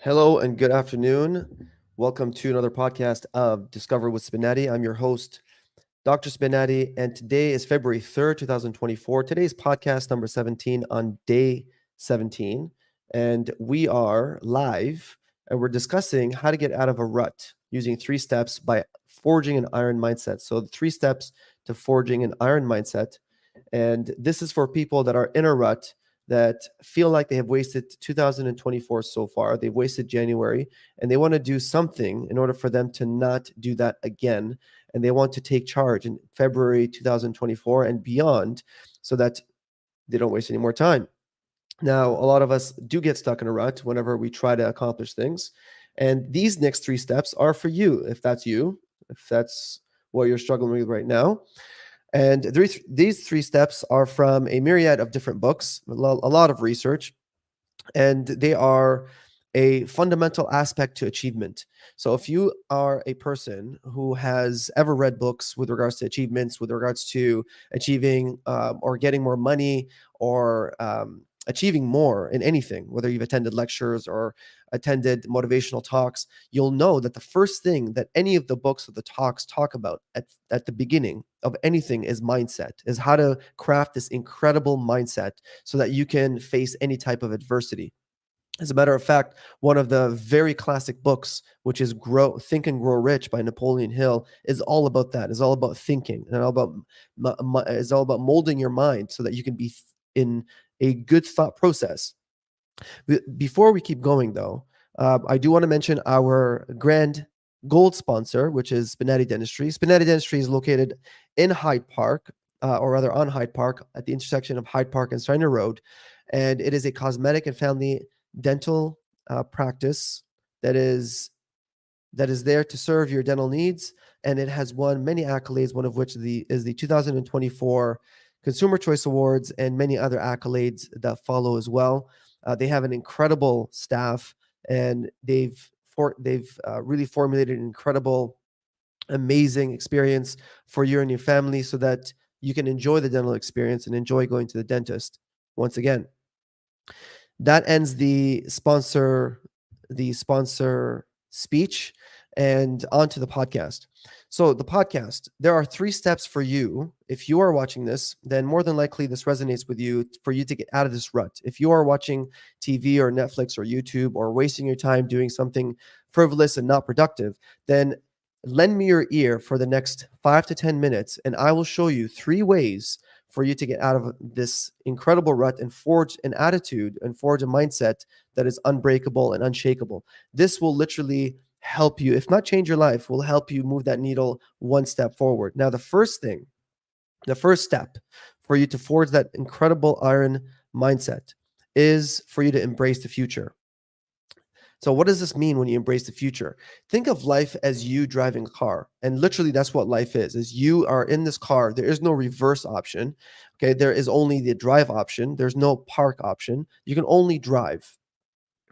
Hello and good afternoon. Welcome to another podcast of Discover with Spinetti. I'm your host, Dr. Spinetti, and today is February 3rd, 2024. Today's podcast number 17 on day 17. And we are live and we're discussing how to get out of a rut using 3 steps by forging an iron mindset. So, the 3 steps to forging an iron mindset. And this is for people that are in a rut that feel like they have wasted 2024 so far. They've wasted January and they want to do something in order for them to not do that again. And they want to take charge in February 2024 and beyond so that they don't waste any more time. Now, a lot of us do get stuck in a rut whenever we try to accomplish things. And these next 3 steps are for you, if that's you, if that's what you're struggling with right now. And these 3 steps are from a myriad of different books, a lot of research, and they are a fundamental aspect to achievement. So, if you are a person who has ever read books with regards to achievements, with regards to achieving or getting more money or achieving more in anything, whether you've attended lectures or attended motivational talks, you'll know that the first thing that any of the books or the talks talk about at the beginning of anything is mindset, is how to craft this incredible mindset so that you can face any type of adversity. As a matter of fact, one of the very classic books, which is Think and Grow Rich by Napoleon Hill, is all about that. Is all about thinking and all about is all about molding your mind so that you can be in a good thought process. Before we keep going, though, I do want to mention our grand gold sponsor, which is Spinetti Dentistry. Spinetti Dentistry is located in Hyde Park, or rather on Hyde Park, at the intersection of Hyde Park and Steiner Road. And it is a cosmetic and family dental practice that is there to serve your dental needs, and it has won many accolades. One of which is the 2024 Consumer Choice Awards, and many other accolades that follow as well. They have an incredible staff, and they've really formulated an incredible, amazing experience for you and your family, so that you can enjoy the dental experience and enjoy going to the dentist once again. That ends the sponsor speech, and on to the podcast. So, the podcast, there are 3 steps for you. If you are watching this, then more than likely this resonates with you, for you to get out of this rut. If you are watching TV or Netflix or YouTube, or wasting your time doing something frivolous and not productive, then lend me your ear for the next 5 to 10 minutes, and I will show you 3 ways for you to get out of this incredible rut and forge an attitude and forge a mindset that is unbreakable and unshakable. This will literally help you, if not change your life, will help you move that needle one step forward. Now, the first step for you to forge that incredible iron mindset is for you to embrace the future. So, what does this mean when you embrace the future? Think of life as you driving a car, and literally that's what life is you are in this car. There is no reverse option. Okay, there is only the drive option. There's no park option. You can only drive.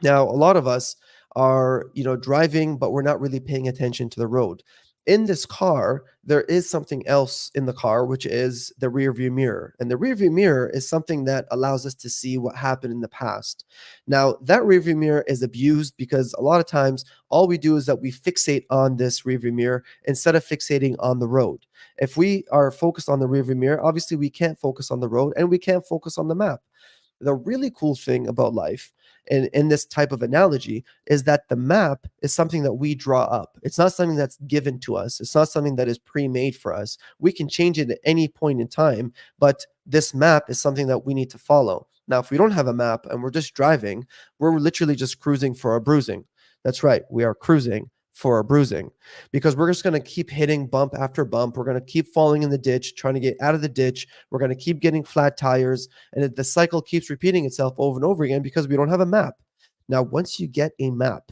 Now, a lot of us are, driving, but we're not really paying attention to the road. In this car, there is something else in the car, which is the rear view mirror. And the rear view mirror is something that allows us to see what happened in the past. Now, that rear view mirror is abused because a lot of times all we do is that we fixate on this rear view mirror instead of fixating on the road. If we are focused on the rear view mirror, obviously we can't focus on the road and we can't focus on the map. The really cool thing about life, in this type of analogy, is that the map is something that we draw up. It's not something that's given to us. It's not something that is pre-made for us. We can change it at any point in time, but this map is something that we need to follow. Now, if we don't have a map and we're just driving, we're literally just cruising for a bruising. That's right, we are cruising for a bruising, because we're just going to keep hitting bump after bump. We're going to keep falling in the ditch, trying to get out of the ditch. We're going to keep getting flat tires, and the cycle keeps repeating itself over and over again because we don't have a map. Now, once you get a map,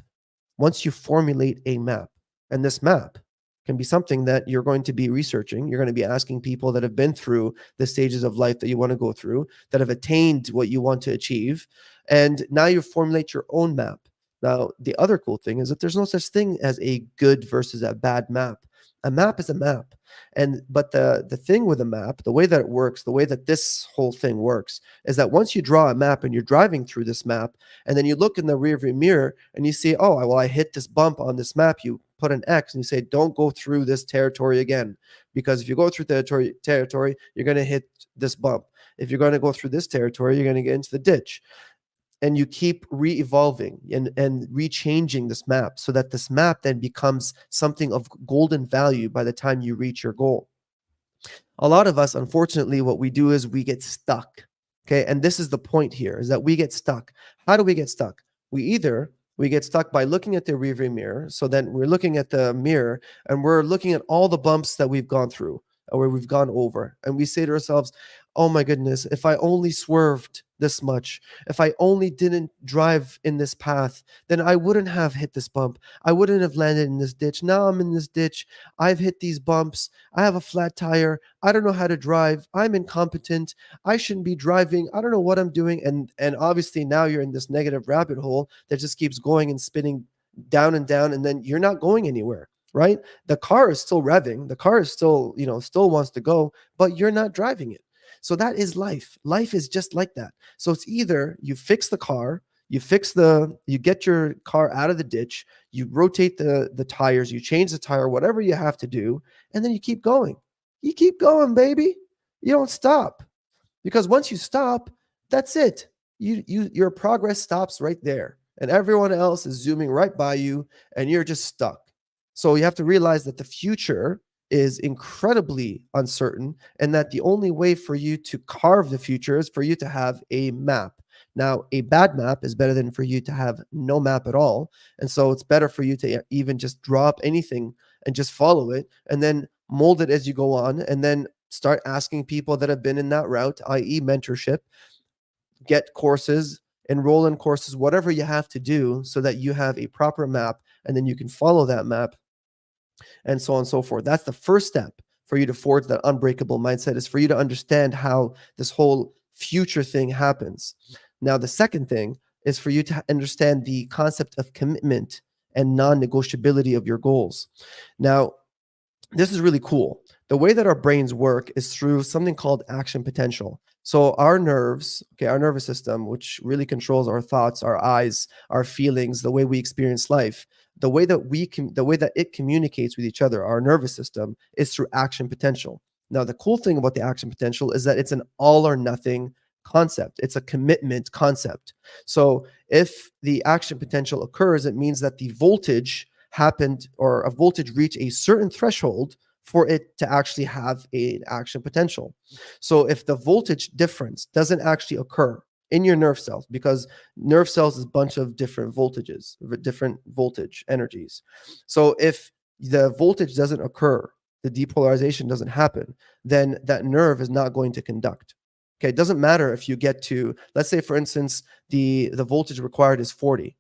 once you formulate a map, and this map can be something that you're going to be researching, you're going to be asking people that have been through the stages of life that you want to go through, that have attained what you want to achieve, and now you formulate your own map. Now, the other cool thing is that there's no such thing as a good versus a bad map. A map is a map. And but the thing with a map, the way that it works, the way that this whole thing works, is that once you draw a map and you're driving through this map, and then you look in the rearview mirror and you see, oh, well, I hit this bump on this map. You put an X and you say, don't go through this territory again, because if you go through territory, you're going to hit this bump. If you're going to go through this territory, you're going to get into the ditch. And you keep re-evolving and re-changing this map so that this map then becomes something of golden value by the time you reach your goal. A lot of us, unfortunately, what we do is we get stuck. Okay. And this is the point here, is that we get stuck. How do we get stuck? We get stuck by looking at the rearview mirror. So then we're looking at the mirror and we're looking at all the bumps that we've gone through or where we've gone over. And we say to ourselves, oh my goodness, if I only swerved this much, if I only didn't drive in this path, then I wouldn't have hit this bump. I wouldn't have landed in this ditch. Now I'm in this ditch. I've hit these bumps. I have a flat tire. I don't know how to drive. I'm incompetent. I shouldn't be driving. I don't know what I'm doing. And obviously now you're in this negative rabbit hole that just keeps going and spinning down, and then you're not going anywhere, right? The car is still revving. The car is still, still wants to go, but you're not driving it. So that is life. Life is just like that. So it's either you fix the car, you get your car out of the ditch, you rotate the tires, you change the tire, whatever you have to do, and then you keep going. You keep going, baby. You don't stop. Because once you stop, that's it. Your progress stops right there. And everyone else is zooming right by you and you're just stuck. So you have to realize that the future is incredibly uncertain, and that the only way for you to carve the future is for you to have a map. Now, a bad map is better than for you to have no map at all. And so it's better for you to even just draw up anything and just follow it and then mold it as you go on, and then start asking people that have been in that route, i.e., mentorship, get courses, enroll in courses, whatever you have to do so that you have a proper map and then you can follow that map, and so on and so forth. That's the first step for you to forge that unbreakable mindset, is for you to understand how this whole future thing happens. Now, the second thing is for you to understand the concept of commitment and non-negotiability of your goals. Now, this is really cool. The way that our brains work is through something called action potential. So our nerves, our nervous system, which really controls our thoughts, our eyes, our feelings, the way we experience life, the way that it communicates with each other, our nervous system, is through action potential. Now, the cool thing about the action potential is that it's an all or nothing concept. It's a commitment concept. So if the action potential occurs, it means that the voltage happened, or a voltage reached a certain threshold for it to actually have an action potential. So if the voltage difference doesn't actually occur in your nerve cells, because nerve cells is a bunch of different voltages, different voltage energies. So if the voltage doesn't occur, the depolarization doesn't happen, then that nerve is not going to conduct. Okay, it doesn't matter if you get to, let's say for instance, the voltage required is 40.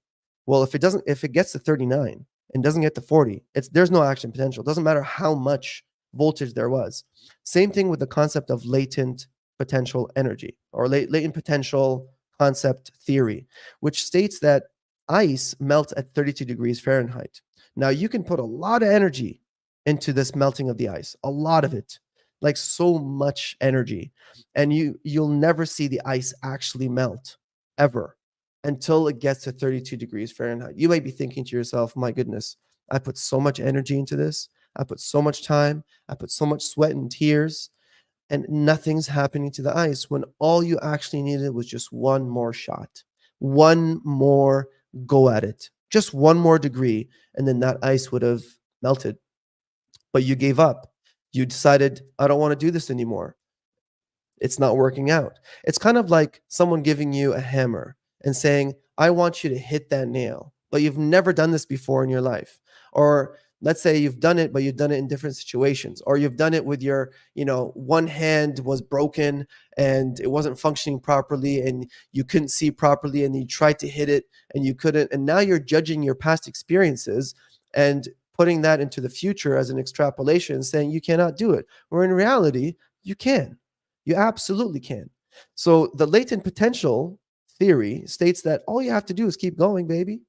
Well, if it gets to 39 and doesn't get to 40, there's no action potential. It doesn't matter how much voltage there was. Same thing with the concept of latent potential energy, or latent potential concept theory, which states that ice melts at 32 degrees Fahrenheit. Now, you can put a lot of energy into this melting of the ice, a lot of it, like so much energy, and you'll never see the ice actually melt ever until it gets to 32 degrees Fahrenheit. You might be thinking to yourself, my goodness, I put so much energy into this. I put so much time. I put so much sweat and tears, and nothing's happening to the ice, when all you actually needed was just one more shot, one more go at it, just one more degree, and then that ice would have melted. But you gave up. You decided, I don't want to do this anymore. It's not working out. It's kind of like someone giving you a hammer and saying, I want you to hit that nail, but you've never done this before in your life. Or let's say you've done it, but you've done it in different situations, or you've done it with your, one hand was broken and it wasn't functioning properly and you couldn't see properly, and you tried to hit it and you couldn't. And now you're judging your past experiences and putting that into the future as an extrapolation, saying you cannot do it. Where in reality, you can. You absolutely can. So the latent potential theory states that all you have to do is keep going, baby.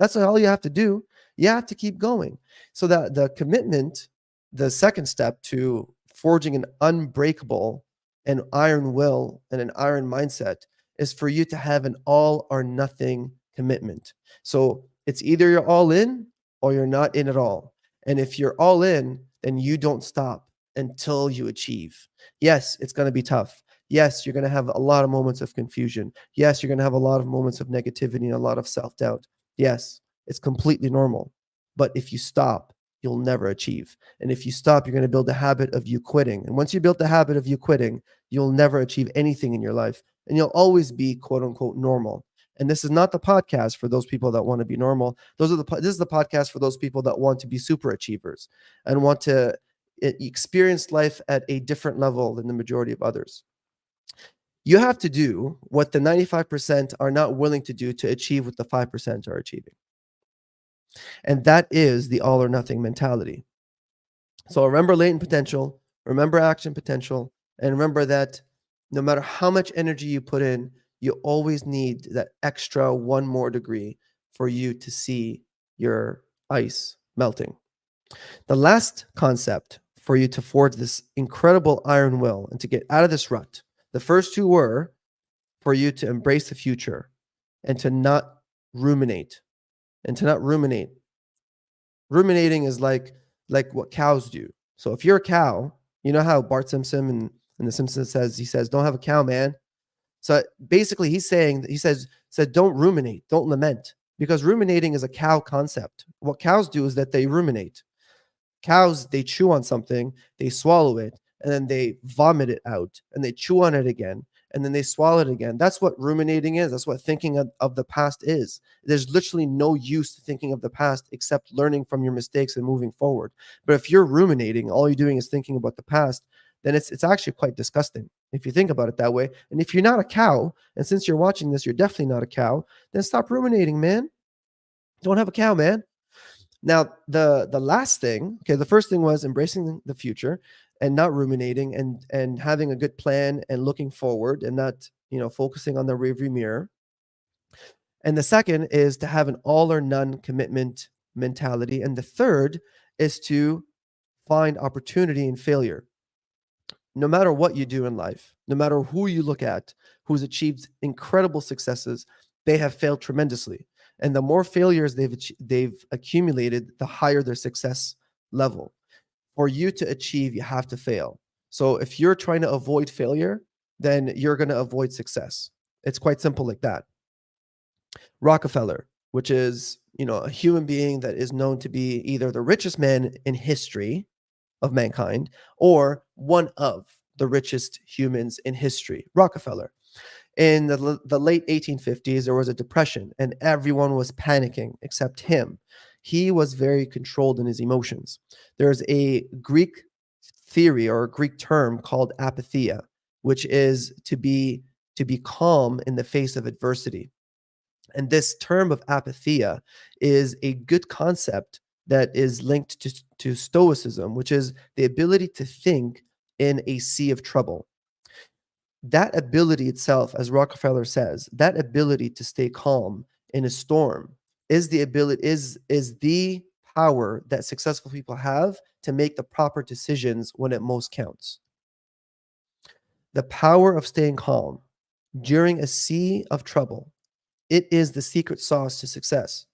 That's all you have to do. You have to keep going. So that the commitment The second step to forging an unbreakable and iron will and an iron mindset is for you to have an all or nothing commitment. So it's either you're all in or you're not in at all. And if you're all in, then you don't stop until you achieve. Yes, it's going to be tough. Yes, you're going to have a lot of moments of confusion. Yes, you're going to have a lot of moments of negativity and a lot of self doubt. Yes, it's completely normal. But if you stop, you'll never achieve. And if you stop, you're going to build a habit of you quitting. And once you build the habit of you quitting, you'll never achieve anything in your life. And you'll always be quote unquote normal. And this is not the podcast for those people that want to be normal. This is the podcast for those people that want to be super achievers and want to experience life at a different level than the majority of others. You have to do what the 95% are not willing to do to achieve what the 5% are achieving. And that is the all or nothing mentality. So remember latent potential, remember action potential, and remember that no matter how much energy you put in, you always need that extra one more degree for you to see your ice melting. The last concept for you to forge this incredible iron will and to get out of this rut, the first two were for you to embrace the future and to not ruminate. And to not ruminate. Ruminating is like what cows do. So if you're a cow, you know how Bart Simpson in The Simpsons says, don't have a cow, man. So basically he's saying, said, don't ruminate, don't lament, because ruminating is a cow concept. What cows do is that they ruminate. Cows, they chew on something, they swallow it, and then they vomit it out, and they chew on it again, and then they swallow it again. That's what ruminating is. That's what thinking of the past is. There's literally no use to thinking of the past except learning from your mistakes and moving forward. But if you're ruminating, all you're doing is thinking about the past, then it's actually quite disgusting if you think about it that way. And if you're not a cow, and since you're watching this, you're definitely not a cow, then stop ruminating, man. Don't have a cow, man. Now, the last thing, okay, the first thing was embracing the future and not ruminating and having a good plan and looking forward and not, focusing on the rearview mirror. And the second is to have an all or none commitment mentality. And the third is to find opportunity in failure. No matter what you do in life, no matter who you look at, who's achieved incredible successes, they have failed tremendously. And the more failures they've accumulated, the higher their success level. For you to achieve, you have to fail. So if you're trying to avoid failure, then you're going to avoid success. It's quite simple like that. Rockefeller, which is, a human being that is known to be either the richest man in history of mankind or one of the richest humans in history, Rockefeller. In the late 1850s, there was a depression and everyone was panicking except him. He was very controlled in his emotions. There's a Greek theory or a Greek term called apatheia, which is to be calm in the face of adversity. And this term of apatheia is a good concept that is linked to stoicism, which is the ability to think in a sea of trouble. That ability itself, as Rockefeller says, that ability to stay calm in a storm is the power that successful people have to make the proper decisions when it most counts. The power of staying calm during a sea of trouble, it is the secret sauce to success.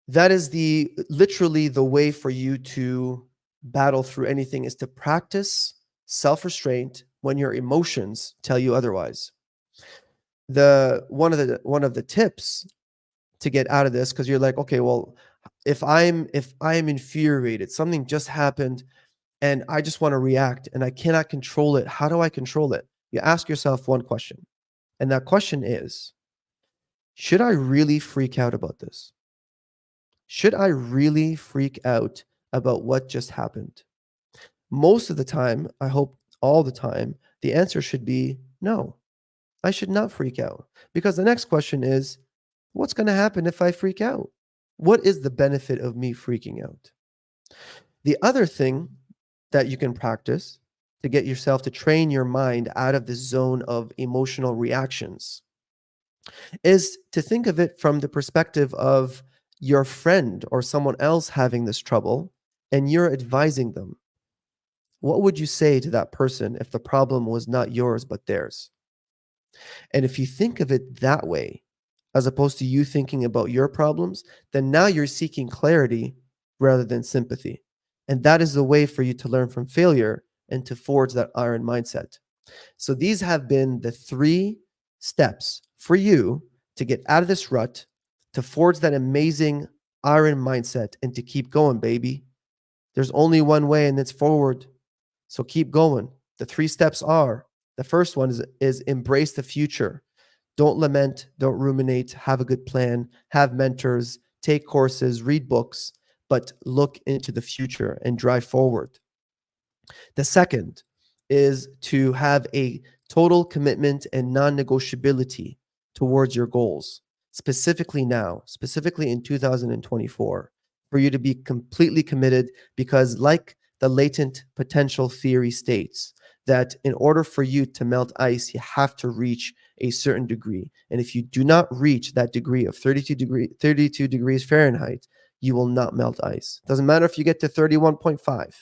That is literally the way for you to battle through anything, is to practice self-restraint when your emotions tell you otherwise. One of the tips to get out of this, because you're like, okay, well, if I'm infuriated, something just happened and I just want to react and I cannot control it. How do I control it? You ask yourself one question. And that question is, should I really freak out about this? Should I really freak out about what just happened? Most of the time, I hope all the time, the answer should be no. I should not freak out. Because the next question is, what's going to happen if I freak out? What is the benefit of me freaking out? The other thing that you can practice to get yourself to train your mind out of the zone of emotional reactions is to think of it from the perspective of your friend or someone else having this trouble and you're advising them, what would you say to that person if the problem was not yours but theirs? And if you think of it that way, as opposed to you thinking about your problems, then now you're seeking clarity rather than sympathy. And that is the way for you to learn from failure and to forge that iron mindset. So these have been the 3 steps for you to get out of this rut, to forge that amazing iron mindset, and to keep going, baby. There's only one way, and it's forward. So keep going. The 3 steps are: the first one is embrace the future. Don't lament, don't ruminate, have a good plan, have mentors, take courses, read books, but look into the future and drive forward. The second is to have a total commitment and non negotiability towards your goals, specifically now, specifically in 2024, for you to be completely committed. Because, like the latent potential theory states, that in order for you to melt ice, you have to reach a certain degree. And if you do not reach that degree of 32 degrees Fahrenheit, you will not melt ice. Doesn't matter if you get to 31.5,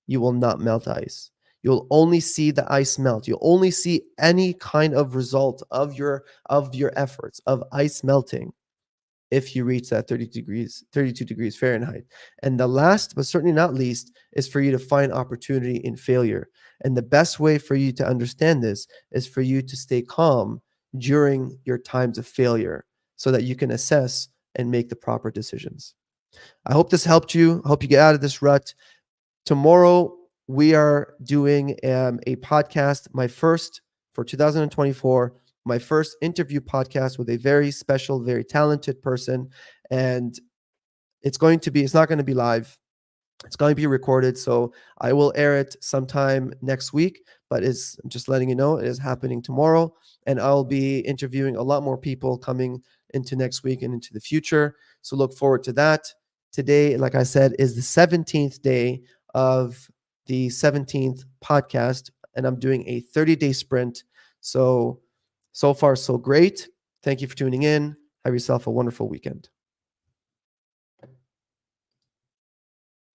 you will not melt ice. You'll only see the ice melt. You'll only see any kind of result of your efforts of ice melting if you reach that 32 degrees Fahrenheit. And the last, but certainly not least, is for you to find opportunity in failure. And the best way for you to understand this is for you to stay calm during your times of failure so that you can assess and make the proper decisions. I hope this helped you. I hope you get out of this rut. Tomorrow, we are doing a podcast, my first for 2024, my first interview podcast with a very special, very talented person. And it's not going to be live. It's going to be recorded. So I will air it sometime next week, but I'm just letting you know it is happening tomorrow. And I'll be interviewing a lot more people coming into next week and into the future. So look forward to that. Today, like I said, is the 17th day of the 17th podcast, and I'm doing a 30-day sprint. So far, so great. Thank you for tuning in. Have yourself a wonderful weekend.